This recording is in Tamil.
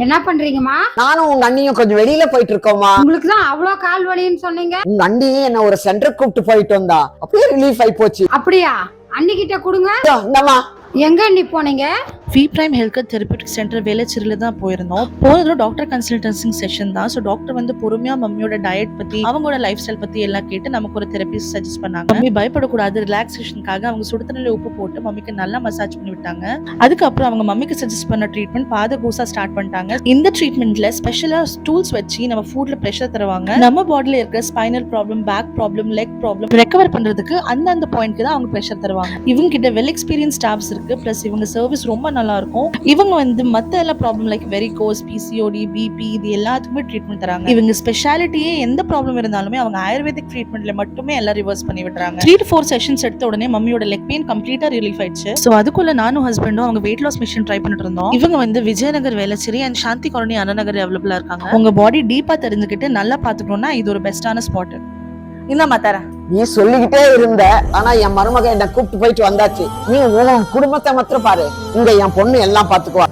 என்ன பண்றீங்கம்மா? நானும் உங்க அண்ணியும் கொஞ்சம் வெளியில போயிட்டு இருக்கோமா. உங்களுக்கு தான் அவ்வளவு கால் வலின்னு சொன்னீங்க. உங்க அண்ணி என்ன ஒரு சென்டர் கூப்பிட்டு போயிட்டு வந்தா, அப்படியே ரிலீஃப் ஆயி போச்சு. அப்படியா? அண்ணிக்கிட்ட கொடுங்க. இந்தமா எங்க அண்ணி போனீங்க? V prime health care therapeutic centre வேளச்சேரியில தான் போயிருந்தோம். போனதுல டாக்டர் கன்சல்டன்சிங் செஷன் தான். ஸோ டாக்டர் வந்து பொறுமையா மம்மியோட டயட் பத்தி, அவங்களோட லைஃப் ஸ்டைல் பத்தி எல்லாம் கேட்டு நமக்கு ஒரு தெரப்பி சஜஸ்ட் பண்ணாங்க. மம்மி பயப்படக்கூடாது, ரிலாக்ஸேஷனுக்காக அவங்க சுடுதண்ணில உப்பு போட்டு மம்மிக்கு நல்லா மசாஜ் பண்ணி விட்டாங்க. அதுக்கப்புறம் அவங்க மம்மிக்கு சஜஸ்ட் பண்ண ட்ரீட்மெண்ட் பாதகோசா ஸ்டார்ட் பண்ணிட்டாங்க. இந்த ட்ரீட்மெண்ட்ல ஸ்பெஷலா டூல்ஸ் வச்சு நம்ம ஃபுட்ல ப்ரெஷர் தருவாங்க. நம்ம பாடியில இருக்கிற spinal problem, back problem, leg problem recover பண்றதுக்கு அந்தந்த பாயிண்ட்க்கு தான் அவங்க ப்ரெஷர் தருவாங்க. இவங்க கிட்ட வெல் எக்ஸ்பீரியன்ஸ் ஸ்டாஃப்ஸ் இருக்கு. பிளஸ் இவங்க சர்வீஸ் ரொம்ப நல்லா இருக்கும். இவங்க வந்து மத்த எல்லா problem like varicose, PCOD, BP இது எல்லாத்துக்குமே ட்ரீட்மெண்ட் தராங்க. இவங்க ஸ்பெஷாலிட்டியே எந்த ப்ராப்ளம் இருந்தாலுமே அவங்க ஆயுர்வேதிக் ட்ரீட்மெண்ட்ல மட்டுமே எல்லாம் ரிவர்ஸ் பண்ணி விடுறாங்க. 3 to 4 செஷன்ஸ் எடுத்த உடனே மம்மியோட லெக் பெயின் கம்ப்ளீட்டா ரிலீஃப் ஆயிடுச்சு. சோ அதுக்குள்ள நானும் ஹஸ்பண்டும் அவங்க வெயிட் லாஸ் மிஷன் ட்ரை பண்ணிட்டு இருந்தோம். இவங்க வந்து விஜயநகர், வேளச்சேரி அண்ட் சாந்தி காலனி, அண்ணாநகர் அவைலபிளா இருக்காங்க. உங்க பாடி டீப்பா தெரிஞ்சுக்கிட்டு நல்லா பாத்துக்கணும்னா இது ஒரு பெஸ்டான ஸ்பாட். இந்த மாத்தார நீ சொல்லிக்கிட்டே இருந்த, ஆனா என் மருமக என்ன கூப்பிட்டு போயிட்டு வந்தாச்சு. நீ உன் குடும்பத்தை மாத்திரம் பாரு, இங்க என் பொண்ணு எல்லாம் பாத்துக்குவா.